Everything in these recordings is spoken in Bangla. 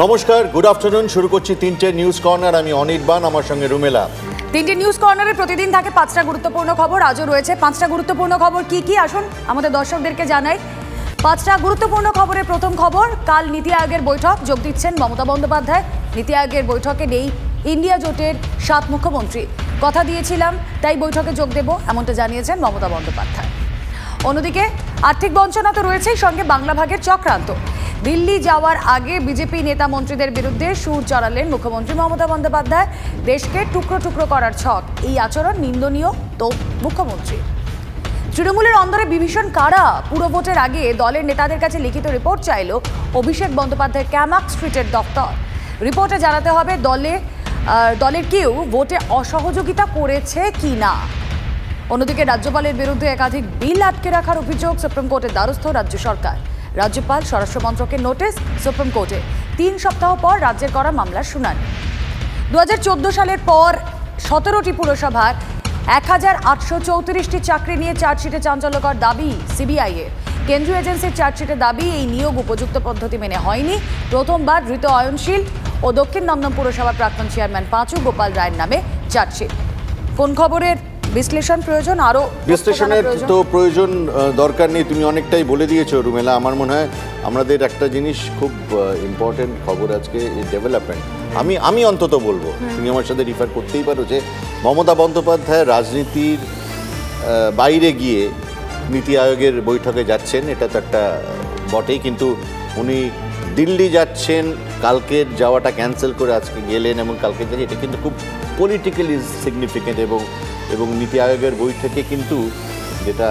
নমস্কার, গুড আফটারনুন। শুরু করছি তিনটে নিউজ কর্নার। আমি অনির্বাণ, আমার সঙ্গে রুমেলা। তিনটে নিউজ কর্নারে প্রতিদিন থাকে 5টা গুরুত্বপূর্ণ খবর। আজও রয়েছে 5টা গুরুত্বপূর্ণ খবর। কি কি আসুন আমাদের দর্শকদেরকে জানাই। 5টা গুরুত্বপূর্ণ খবরের প্রথম খবর, কাল নীতি আয়োগের বৈঠক, যোগ দিচ্ছেন মমতা বন্দ্যোপাধ্যায়। নীতি আয়োগের বৈঠকে নেই ইন্ডিয়া জোটের 7 মুখ্যমন্ত্রী। কথা দিয়েছিলাম তাই বৈঠকে যোগ দেব, এমনটা জানিয়েছেন মমতা বন্দ্যোপাধ্যায়। অন্যদিকে আর্থিক বঞ্চনা তো রয়েছেই, সঙ্গে বাংলা ভাগের চক্রান্ত। দিল্লি যাওয়ার আগে বিজেপি নেতা মন্ত্রীদের বিরুদ্ধে সুর চড়ালেন মুখ্যমন্ত্রী মমতা বন্দ্যোপাধ্যায়। দেশকে টুকরো টুকরো করার ছক, এই আচরণ নিন্দনীয় তো মুখ্যমন্ত্রী। তৃণমূলের অন্দরে বিভীষণ কারা? পুরো ভোটের আগে দলের নেতাদের কাছে লিখিত রিপোর্ট চাইল অভিষেক বন্দ্যোপাধ্যায়ের ক্যামাক স্ট্রিটের দপ্তর। রিপোর্টে জানাতে হবে দলের কেউ ভোটে অসহযোগিতা করেছে কি না। অন্যদিকে রাজ্যপালের বিরুদ্ধে একাধিক বিল আটকে রাখার অভিযোগ, সুপ্রিম কোর্টের দ্বারস্থ রাজ্য সরকার। রাজ্যপাল স্বরাষ্ট্রমন্ত্রকের নোটিশ সুপ্রিম কোর্টে। 3 সপ্তাহ পর রাজ্যের করা মামলার শুনানি। 2014 সালের পর 17টি পুরসভার 1834টি চাকরি নিয়ে চার্জশিটে চাঞ্চল্যকর দাবি সিবিআই-এর। কেন্দ্রীয় এজেন্সির চার্জশিটে দাবি, এই নিয়োগ উপযুক্ত পদ্ধতি মেনে হয়নি। প্রথমবার ধৃত অয়নশীল ও দক্ষিণ দমদম পুরসভার প্রাক্তন চেয়ারম্যান পাঁচু গোপাল রায়ের নামে চার্জশিট। কোন খবরের বিশ্লেষণ প্রয়োজন? আরো বিশ্লেষণের তো প্রয়োজন দরকার নেই, তুমি অনেকটাই বলে দিয়েছো রুমেলা। আমার মনে হয় আমাদের একটা জিনিস খুব ইম্পর্টেন্ট খবর আজকে, ডেভেলপমেন্ট। আমি অন্তত বলবো, তুমি আমার সাথে রিফার করতেই পারো, যে মমতা বন্দ্যোপাধ্যায় রাজনীতির বাইরে গিয়ে নীতি আয়োগের বৈঠকে যাচ্ছেন, এটা তো একটা বটেই। কিন্তু উনি দিল্লি যাচ্ছেন, কালকের যাওয়াটা ক্যান্সেল করে আজকে গেলেন, এবং কালকে থেকে এটা কিন্তু খুব পলিটিক্যালি সিগনিফিকেন্ট। এবং নীতি আয়োগের বৈঠকে কিন্তু যেটা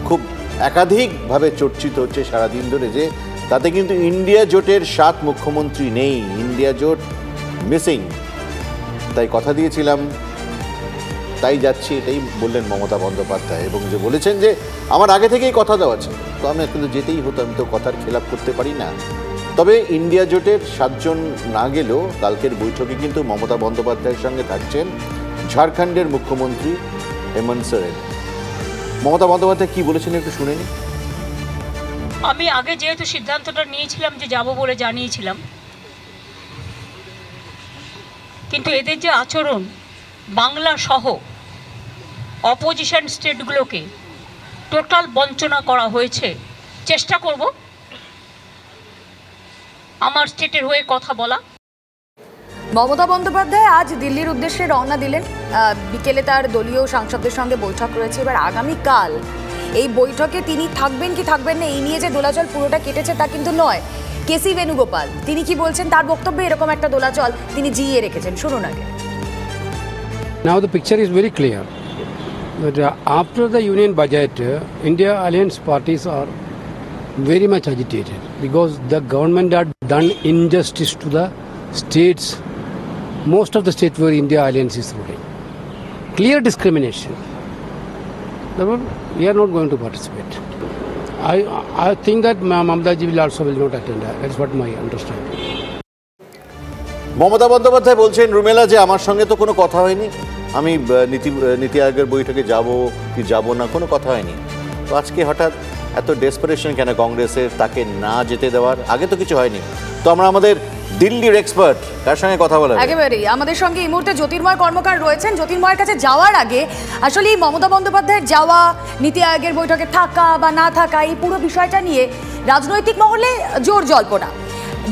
খুব একাধিকভাবে চর্চিত হচ্ছে সারাদিন ধরে, যে তাতে কিন্তু ইন্ডিয়া জোটের 7 মুখ্যমন্ত্রী নেই, ইন্ডিয়া জোট মিসিং। তাই কথা দিয়েছিলাম তাই যাচ্ছি, এটাই বললেন মমতা বন্দ্যোপাধ্যায়। এবং যে বলেছেন যে আমার আগে থেকেই কথা দেওয়া আছে, তো আমি কিন্তু যেতেই হতো, আমি তো কথার খেলাপ করতে পারি না। তবে ইন্ডিয়া জোটের 7 জন না গেলেও কালকের বৈঠকে কিন্তু মমতা বন্দ্যোপাধ্যায়ের সঙ্গে থাকছেন ঝাড়খণ্ডের মুখ্যমন্ত্রী হেমন্ত সোরেন। মমতা বন্দ্যোপাধ্যায় কি বলেছেন একটু শুনে নি। আমি আগে যেহেতু সিদ্ধান্তটা নিয়েছিলাম যে যাব বলে জানিয়েছিলাম, কিন্তু এদের যে আচরণ, বাংলা সহ অপোজিশন স্টেটগুলোকে টোটাল বঞ্চনা করা হয়েছে। চেষ্টা করব আমার স্টেটের হয়ে কথা বলা। মমতা বন্দ্যোপাধ্যায় আজ দিল্লির উদ্দেশ্যে রওনা দিলেন। বিকেলে তার দলীয় সাংসদদের সঙ্গে বৈঠক রয়েছে। এবার আগামীকাল এই বৈঠকে তিনি থাকবেন কি থাকবেন না, এই নিয়ে যে দোলাচল পুরোটা কেটেছে তা কিন্তু নয়। কেসি বেণুগোপাল তিনি কি বলছেন, তার বক্তব্যে এরকম একটা দোলাচল তিনি জিইয়ে রেখেছেন, শুনুন আগে। Now the picture is very clear that after the union budget, India alliance parties are very much agitated because the government had done injustice to the states, most of the states where India alliance is ruling. Clear discrimination. Therefore, we are not going to participate. I think that Mamata ji will also not attend. That's what my understanding. Mamata Bandyopadhyay বলছেন রুমেলা যে আমার সঙ্গে তো কোনো কথা হয়নি, আমি নীতি আয়োগের বৈঠকে যাব কি যাব না কোনো কথা হয়নি। তো আজকে হঠাৎ এত ডেসপারেশন কেন কংগ্রেসের তাকে না যেতে দেওয়ার? আগে তো কিছু হয়নি। তো আমরা আমাদের দিল্লির এক্সপার্ট কার সঙ্গে কথা বলা? একেবারেই আমাদের সঙ্গে এই মুহূর্তে জ্যোতির্ময় কর্মকার রয়েছেন। জ্যোতির্ময়ের কাছে যাওয়ার আগে আসলে এই মমতা বন্দ্যোপাধ্যায়ের যাওয়া, নীতি আয়োগের বৈঠকে থাকা বা না থাকা, এই পুরো বিষয়টা নিয়ে রাজনৈতিক মহলে জোর জল্পনা।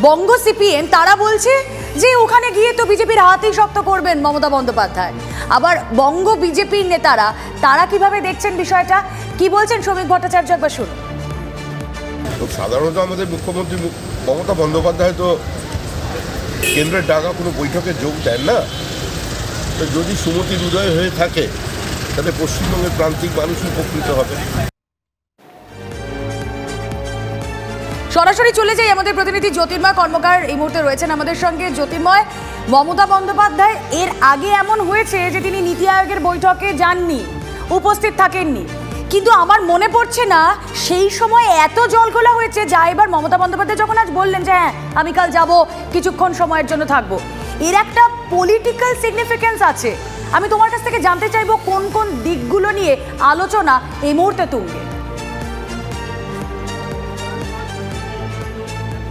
বঙ্গ সিপিএম তারা বলছে যে ওখানে গিয়ে তো বিজেপির হাতই শক্ত করবেন মমতা বন্দ্যোপাধ্যায়। আবার বঙ্গ বিজেপির নেতারা তারা কিভাবে দেখছেন বিষয়টা, কি বলছেন শ্রমিক ভট্টাচার্য, একবার শুনুন। সাধারণত আমাদের মুখ্যমন্ত্রী মমতা বন্দ্যোপাধ্যায় তো কেন্দ্রের ডাকা কোনো বৈঠকে যোগ দেন না। তো যদি সুমতির উদয় হয়ে থাকে তাহলে পশ্চিমবঙ্গের প্রান্তিক মানুষ উপকৃত হবে। সরাসরি চলে যাই, আমাদের প্রতিনিধি জ্যোতির্ময় কর্মকার এই মুহূর্তে রয়েছেন আমাদের সঙ্গে। জ্যোতির্ময়, মমতা বন্দ্যোপাধ্যায় এর আগে এমন হয়েছে যে তিনি নীতি আয়োগের বৈঠকে যাননি, উপস্থিত থাকেননি, কিন্তু আমার মনে পড়ছে না সেই সময় এত জলঘোলা হয়েছে যা এবার মমতা বন্দ্যোপাধ্যায় যখন আজ বললেন যে হ্যাঁ আমি কাল যাব, কিছুক্ষণ সময়ের জন্য থাকবো, এর একটা পলিটিক্যাল সিগনিফিকেন্স আছে। আমি তোমার কাছ থেকে জানতে চাইবো কোন কোন দিকগুলো নিয়ে আলোচনা এই মুহূর্তে তুঙ্গে।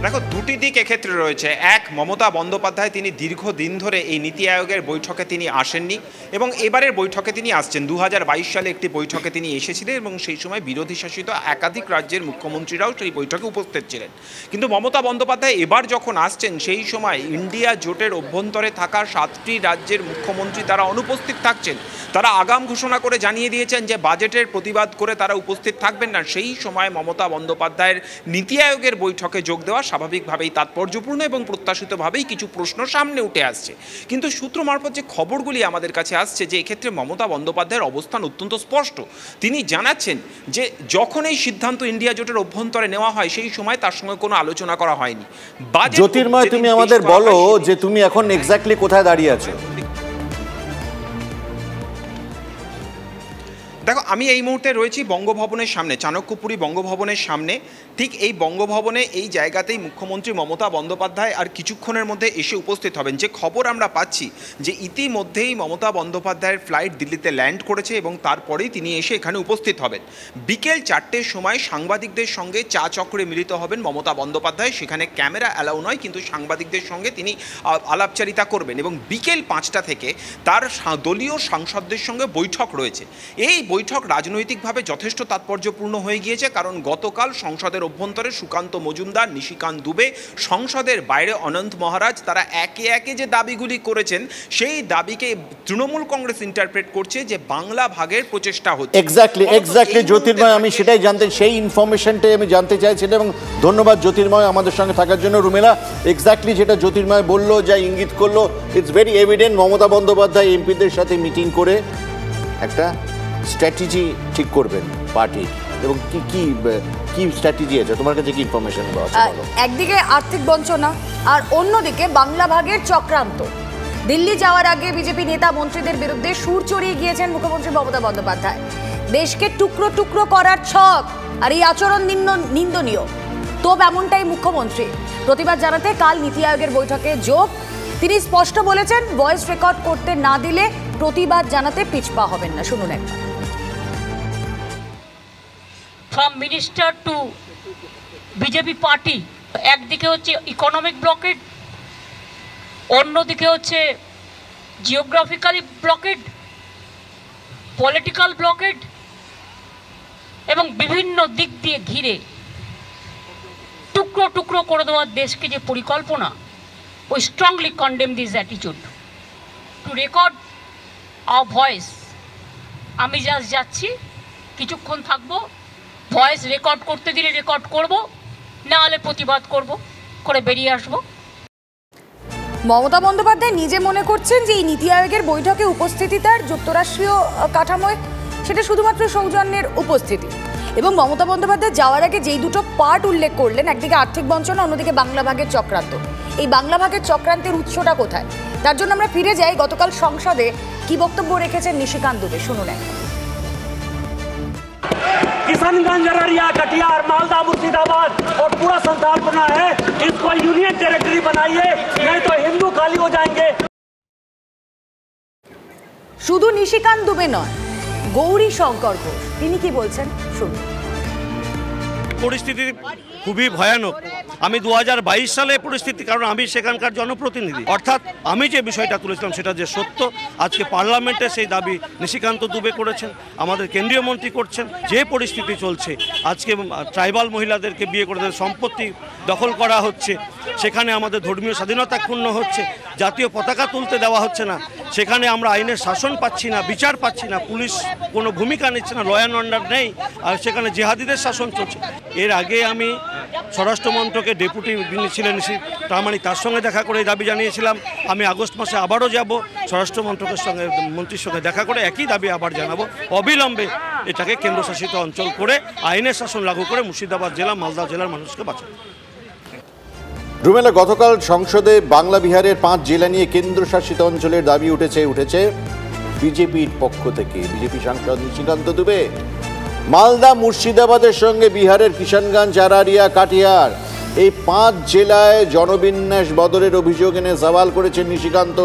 দেখো, দুটি দিক এক্ষেত্রে রয়েছে। এক, মমতা বন্দ্যোপাধ্যায় তিনি দীর্ঘদিন ধরে এই নীতি আয়োগের বৈঠকে তিনি আসেননি এবং এবারের বৈঠকে তিনি আসছেন। 2022 সালে একটি বৈঠকে তিনি এসেছিলেন এবং সেই সময় বিরোধী শাসিত একাধিক রাজ্যের মুখ্যমন্ত্রীরাও সেই বৈঠকে উপস্থিত ছিলেন। কিন্তু মমতা বন্দ্যোপাধ্যায় এবার যখন আসছেন সেই সময় ইন্ডিয়া জোটের অভ্যন্তরে থাকা 7টি রাজ্যের মুখ্যমন্ত্রী তারা অনুপস্থিত থাকছেন। তারা আগাম ঘোষণা করে জানিয়ে দিয়েছেন যে বাজেটের প্রতিবাদ করে তারা উপস্থিত থাকবেন না। সেই সময় মমতা বন্দ্যোপাধ্যায়ের নীতি আয়োগের বৈঠকে যোগ দেওয়া স্বাভাবিকভাবেই তাৎপর্যপূর্ণ এবং প্রত্যাশিতভাবেই কিছু প্রশ্ন সামনে উঠে আসছে। কিন্তু সূত্র মারফত যে খবরগুলি আমাদের কাছে আসছে যে এক্ষেত্রে মমতা বন্দ্যোপাধ্যায়ের অবস্থান অত্যন্ত স্পষ্ট। তিনি জানাচ্ছেন যে যখন এই সিদ্ধান্ত ইন্ডিয়া জোটের অভ্যন্তরে নেওয়া হয় সেই সময় তার সঙ্গে কোনো আলোচনা করা হয়নি। জ্যোতির্ময়, তুমি আমাদের বলো যে তুমি এখন এক্স্যাক্টলি কোথায় দাঁড়িয়ে আছো? দেখো, আমি এই মুহূর্তে রয়েছি বঙ্গভবনের সামনে, চাণক্যপুরী বঙ্গভবনের সামনে। ঠিক এই বঙ্গভবনে এই জায়গাতেই মুখ্যমন্ত্রী মমতা বন্দ্যোপাধ্যায় আর কিছুক্ষণের মধ্যে এসে উপস্থিত হবেন। যে খবর আমরা পাচ্ছি যে ইতিমধ্যেই মমতা বন্দ্যোপাধ্যায়ের ফ্লাইট দিল্লিতে ল্যান্ড করেছে এবং তারপরেই তিনি এসে এখানে উপস্থিত হবেন। বিকেল 4টের সময় সাংবাদিকদের সঙ্গে চা চক্রে মিলিত হবেন মমতা বন্দ্যোপাধ্যায়। সেখানে ক্যামেরা অ্যালাউ নয়, কিন্তু সাংবাদিকদের সঙ্গে তিনি আলাপচারিতা করবেন এবং বিকেল 5টা থেকে তার দলীয় সাংসদদের সঙ্গে বৈঠক রয়েছে। এই বৈঠক রাজনৈতিকভাবে যথেষ্ট তাৎপর্যপূর্ণ হয়ে গিয়েছে, কারণ গতকাল সংসদের অভ্যন্তরে সুকান্ত মজুমদার, নিশিকান্ত দুবে, সংসদের বাইরে অনন্ত মহারাজ তারা একে একে যে দাবিগুলি করেছেন সেই দাবিকে তৃণমূল কংগ্রেস ইন্টারপ্রেট করছে যে বাংলা ভাগের প্রচেষ্টা হচ্ছে। এক্স্যাক্টলি জ্যোতির্ময়, আমি সেটাই জানতে, সেই ইনফরমেশনটাই আমি জানতে চাইছিলাম এবং ধন্যবাদ জ্যোতির্ময় আমাদের সঙ্গে থাকার জন্য। রুমেলা, এক্স্যাক্টলি যেটা জ্যোতির্ময় বললো, যা ইঙ্গিত করলো, it's very evident Mamata Bandyopadhyay এমপিদের সাথে মিটিং করে একটা স্ট্র্যাটেজি ঠিক করবেন পার্টির। এবং কি স্ট্র্যাটেজি আছে তোমার কাছে, কি ইনফরমেশন আছে? একদিকে আর্থিক বঞ্চনা আর অন্যদিকে বাংলা ভাগের চক্রান্ত। দিল্লি যাওয়ার আগে বিজেপি নেতা মন্ত্রীদের বিরুদ্ধে সুর চড়িয়ে গিয়েছেন মুখ্যমন্ত্রী মমতা বন্দ্যোপাধ্যায়। দেশকে টুকরো টুকরো করার ছক, আর এই আচরণ নিন্দনীয়। তো এমনটাই মুখ্যমন্ত্রী প্রতিবাদ জানাতে কাল নীতি আয়োগের বৈঠকে যোগ। তিনি স্পষ্ট বলেছেন ভয়েস রেকর্ড করতে না দিলে প্রতিবাদ জানাতে পিছপা হবেন না। শুনুন একবার। From minister two BJP party, একদিকে হচ্ছে ইকোনমিক ব্লকেড, অন্যদিকে হচ্ছে জিওগ্রাফিক্যালি ব্লকেড, পলিটিক্যাল ব্লকেড এবং বিভিন্ন দিক দিয়ে ঘিরে টুকরো টুকরো করে দেওয়ার দেশকে যে পরিকল্পনা, we strongly condemn this attitude. To record our voice, আমি জাস্ট যাচ্ছি, কিছুক্ষণ থাকবো, ভয়েস রেকর্ড করতে দিলে রেকর্ড করব, না হলে প্রতিবাদ করব, করে বেরিয়ে আসবো। মমতা বন্দ্যোপাধ্যায় নিজে মনে করছেন যে এই নীতি আয়োগের বৈঠকে উপস্থিতি তার যুক্তরাষ্ট্রীয় কাঠামোয় সেটা শুধুমাত্র সৌজন্যের উপস্থিতি। এবং মমতা বন্দ্যোপাধ্যায় যাওয়ার আগে যেই দুটো পার্ট উল্লেখ করলেন, একদিকে আর্থিক বঞ্চনা, অন্যদিকে বাংলা ভাগের চক্রান্ত। এই বাংলা ভাগের চক্রান্তের উৎসটা কোথায়? তার জন্য আমরা ফিরে যাই গতকাল সংসদে কি বক্তব্য রেখেছেন নিশিকান্ত দুবে। শুনুন। किशनगंज, अररिया, कटिहार, मालदा, मुर्शिदाबाद और पूरा संथाल बना है, इसको यूनियन टेरिटरी बनाइए, नहीं तो हिंदू खाली हो जाएंगे। শুধু নিশিকান্ত দুবে নয়, গৌরী শঙ্কর ঘোষ তিনি কি বলছেন শুনুন। পরিস্থিতি খুবই ভয়ানক। আমি 2022 সালে পরিস্থিতি, কারণ আমি সেখানকার জনপ্রতিনিধি, অর্থাৎ আমি যে বিষয়টা তুলেছিলাম সেটা যে সত্য, আজকে পার্লামেন্টে সেই দাবি নিশিকান্ত দুবে করেছেন, আমাদের কেন্দ্রীয় মন্ত্রী করছেন। যে পরিস্থিতি চলছে, আজকে ট্রাইবাল মহিলাদেরকে বিয়ে করে তাদের সম্পত্তি দখল করা হচ্ছে, সেখানে আমাদের ধর্মীয় স্বাধীনতা ক্ষুণ্ণ হচ্ছে, জাতীয় পতাকা তুলতে দেওয়া হচ্ছে না, সেখানে আমরা আইনের শাসন পাচ্ছি না, বিচার পাচ্ছি না, পুলিশ কোনো ভূমিকা নিচ্ছে না, ল অ্যান্ড অর্ডার নেই, আর সেখানে জেহাদিদের শাসন চলছে। এর আগে আমি স্বরাষ্ট্রমন্ত্রকে ডেপুটি যিনি ছিলেন প্রামাণিক, তার সঙ্গে দেখা করে এই দাবি জানিয়েছিলাম। আমি আগস্ট মাসে আবারও যাব, স্বরাষ্ট্রমন্ত্রকের সঙ্গে মন্ত্রীর সঙ্গে দেখা করে একই দাবি আবার জানাবো, অবিলম্বে এটাকে কেন্দ্রশাসিত অঞ্চল করে আইনের শাসন লাগু করে মুর্শিদাবাদ জেলা, মালদা জেলার মানুষকে বাঁচাবো। রুমেলা, গতকাল সংসদে বাংলা বিহারের 5 জেলা নিয়ে কেন্দ্রশাসিত অঞ্চলের দাবি উঠেছে বিজেপির পক্ষ থেকে। বিজেপি সাংসদ নিশিকান্ত দুবে মালদা, মুর্শিদাবাদের সঙ্গে বিহারের কিষানগঞ্জ, আরারিয়া, কাটিহার, এই 5 জেলায় জনবিন্যাস বদলের অভিযোগ এনে সওয়াল করেছেন নিশিকান্ত।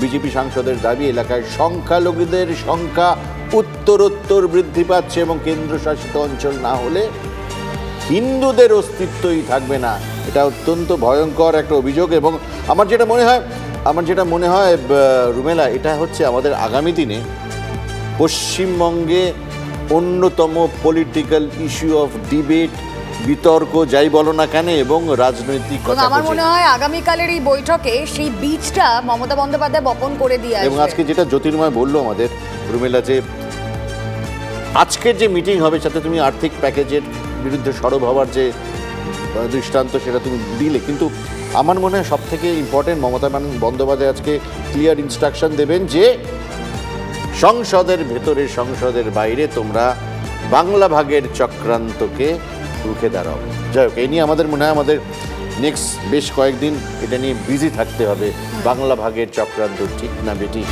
বিজেপি সাংসদের দাবি, এলাকায় সংখ্যালঘুদের সংখ্যা উত্তরোত্তর বৃদ্ধি পাচ্ছে এবং কেন্দ্রশাসিত অঞ্চল না হলে হিন্দুদের অস্তিত্বই থাকবে না। এটা এটা অত্যন্ত ভয়ঙ্কর একটা অভিযোগ। এবং আমার যেটা মনে হয় রুমেলা, এটা হচ্ছে আমাদের আগামী দিনে পশ্চিমবঙ্গে অন্যতম পলিটিক্যাল ইস্যু অফ ডিবেট, বিতর্ক যাই বলো না কেন, এবং রাজনৈতিক এবং আমার মনে হয় আগামীকালের এই বৈঠকে সেই বীজটা মমতা বন্দ্যোপাধ্যায় বপন করে দিয়ে এবং আজকে যেটা জ্যোতির্ময় বললো আমাদের রুমেলা, যে আজকের যে মিটিং হবে সাথে তুমি আর্থিক প্যাকেজের বিরুদ্ধে সরব হওয়ার যে দৃষ্টান্ত সেটা তুমি দিলে, কিন্তু আমার মনে হয় সব থেকে ইম্পর্টেন্ট মমতা বন্দ্যোপাধ্যায় আজকে ক্লিয়ার ইনস্ট্রাকশন দেবেন যে সংসদের ভেতরে সংসদের বাইরে তোমরা বাংলা ভাগের চক্রান্তকে রুখে দাঁড়াও। যাই হোক, এই নিয়ে আমাদের মনে হয় আমাদের নেক্সট বেশ কয়েকদিন এটা নিয়ে বিজি থাকতে হবে। বাংলা ভাগের চক্রান্ত ঠিক না বেটি?